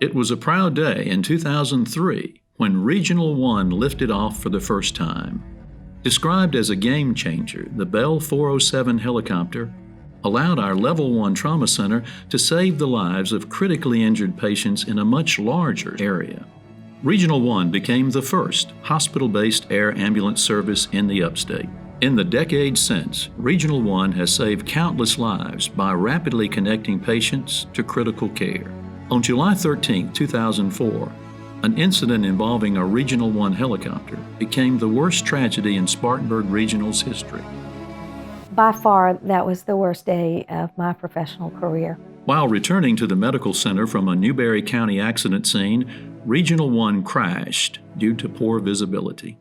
It was a proud day in 2003 when Regional 1 lifted off for the first time. Described as a game changer, the Bell 407 helicopter allowed our Level 1 Trauma Center to save the lives of critically injured patients in a much larger area. Regional 1 became the first hospital-based air ambulance service in the Upstate. In the decades since, Regional 1 has saved countless lives by rapidly connecting patients to critical care. On July 13, 2004, an incident involving a Regional 1 helicopter became the worst tragedy in Spartanburg Regional's history. By far, that was the worst day of my professional career. While returning to the medical center from a Newberry County accident scene, Regional 1 crashed due to poor visibility.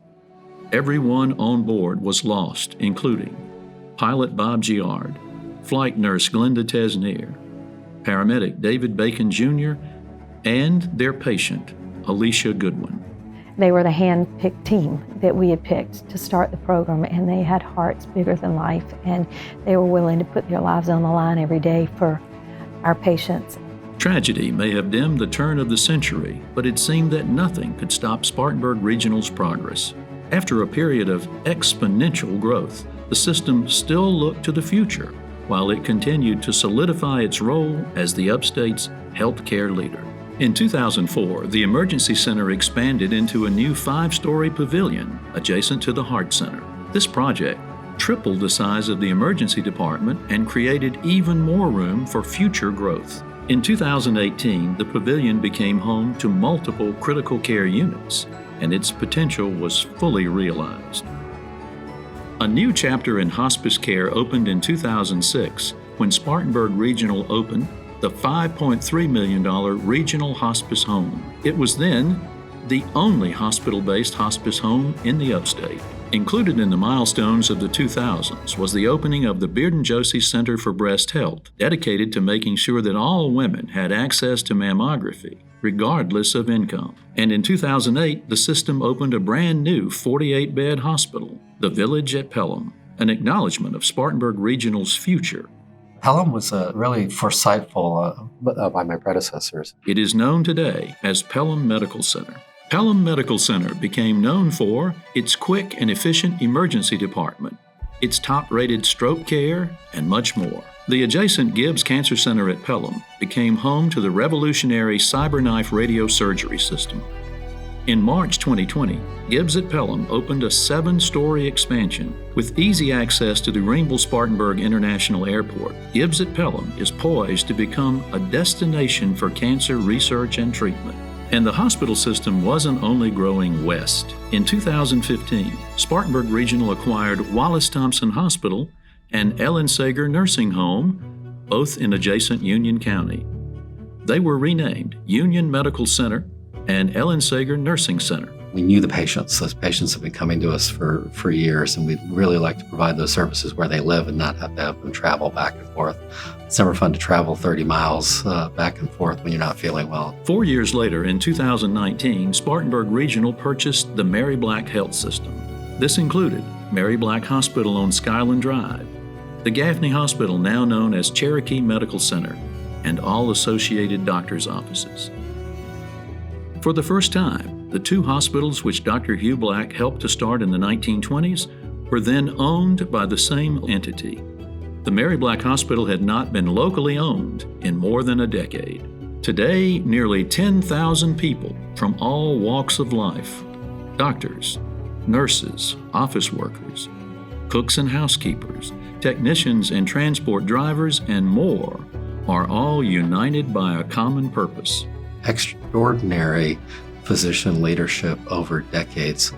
Everyone on board was lost, including pilot Bob Giard, flight nurse Glenda Tesnier, paramedic David Bacon Jr., and their patient, Alicia Goodwin. They were the hand-picked team that we had picked to start the program, and they had hearts bigger than life, and they were willing to put their lives on the line every day for our patients. Tragedy may have dimmed the turn of the century, but it seemed that nothing could stop Spartanburg Regional's progress. After a period of exponential growth, the system still looked to the future, while it continued to solidify its role as the Upstate's healthcare leader. In 2004, the Emergency Center expanded into a new 5-story pavilion adjacent to the Heart Center. This project tripled the size of the emergency department and created even more room for future growth. In 2018, the pavilion became home to multiple critical care units, and its potential was fully realized. A new chapter in hospice care opened in 2006 when Spartanburg Regional opened the $5.3 million Regional Hospice Home. It was then the only hospital-based hospice home in the Upstate. Included in the milestones of the 2000s was the opening of the Bearden Josie Center for Breast Health, dedicated to making sure that all women had access to mammography, regardless of income. And in 2008, the system opened a brand new 48-bed hospital, the Village at Pelham, an acknowledgement of Spartanburg Regional's future. Pelham was really foresightful by my predecessors. It is known today as Pelham Medical Center. Pelham Medical Center became known for its quick and efficient emergency department, its top-rated stroke care, and much more. The adjacent Gibbs Cancer Center at Pelham became home to the revolutionary CyberKnife radiosurgery system. In March 2020, Gibbs at Pelham opened a 7-story expansion with easy access to the Greenville-Spartanburg International Airport. Gibbs at Pelham is poised to become a destination for cancer research and treatment. And the hospital system wasn't only growing west. In 2015, Spartanburg Regional acquired Wallace Thompson Hospital and Ellen Sager Nursing Home, both in adjacent Union County. They were renamed Union Medical Center and Ellen Sager Nursing Center. We knew the patients. Those patients have been coming to us for years, and we'd really like to provide those services where they live and not have to have them travel back and forth. It's never fun to travel 30 miles back and forth when you're not feeling well. 4 years later, in 2019, Spartanburg Regional purchased the Mary Black Health System. This included Mary Black Hospital on Skyland Drive, the Gaffney Hospital, now known as Cherokee Medical Center, and all associated doctors' offices. For the first time, the 2 hospitals which Dr. Hugh Black helped to start in the 1920s were then owned by the same entity. The Mary Black Hospital had not been locally owned in more than a decade. Today, nearly 10,000 people from all walks of life, doctors, nurses, office workers, cooks and housekeepers, technicians and transport drivers, and more, are all united by a common purpose. Extraordinary physician leadership over decades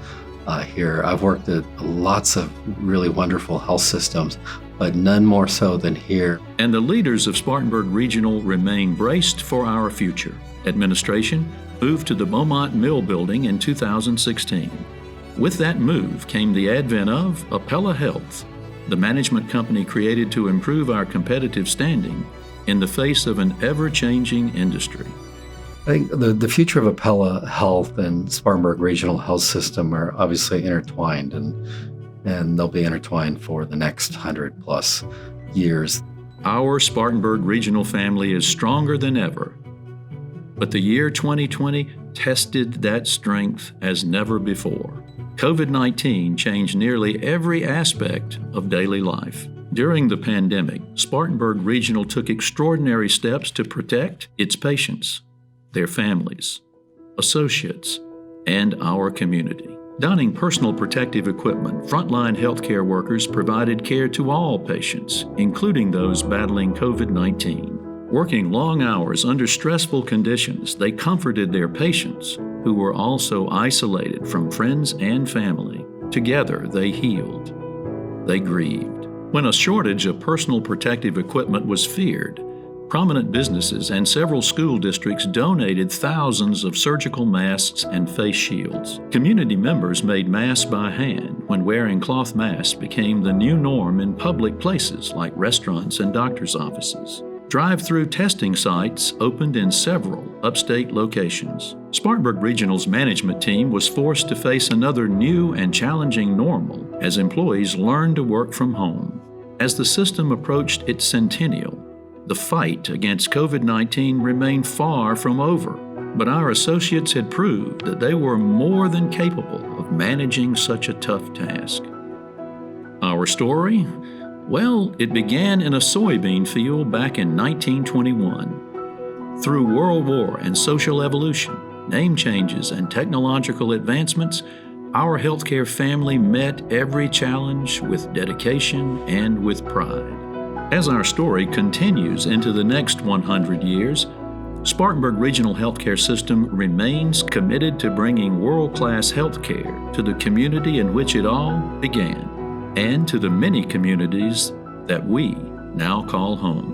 here. I've worked at lots of really wonderful health systems, but none more so than here. And the leaders of Spartanburg Regional remain braced for our future. Administration moved to the Beaumont Mill building in 2016. With that move came the advent of Appella Health, the management company created to improve our competitive standing in the face of an ever-changing industry. I think the future of Appella Health and Spartanburg Regional Health System are obviously intertwined, and they'll be intertwined for the next 100+ years. Our Spartanburg Regional family is stronger than ever, But the year 2020 tested that strength as never before. COVID-19 changed nearly every aspect of daily life. During the pandemic, Spartanburg Regional took extraordinary steps to protect its patients, their families, associates, and our community. Donning personal protective equipment, frontline healthcare workers provided care to all patients, including those battling COVID-19. Working long hours under stressful conditions, they comforted their patients, who were also isolated from friends and family. Together, they healed. They grieved. When a shortage of personal protective equipment was feared, prominent businesses and several school districts donated thousands of surgical masks and face shields. Community members made masks by hand when wearing cloth masks became the new norm in public places like restaurants and doctors' offices. Drive-through testing sites opened in several upstate locations. Spartanburg Regional's management team was forced to face another new and challenging normal as employees learned to work from home. As the system approached its centennial, the fight against COVID-19 remained far from over, but our associates had proved that they were more than capable of managing such a tough task. Our story? Well, it began in a soybean field back in 1921. Through World War and social evolution, name changes, and technological advancements, our healthcare family met every challenge with dedication and with pride. As our story continues into the next 100 years, Spartanburg Regional Healthcare System remains committed to bringing world-class healthcare to the community in which it all began, and to the many communities that we now call home.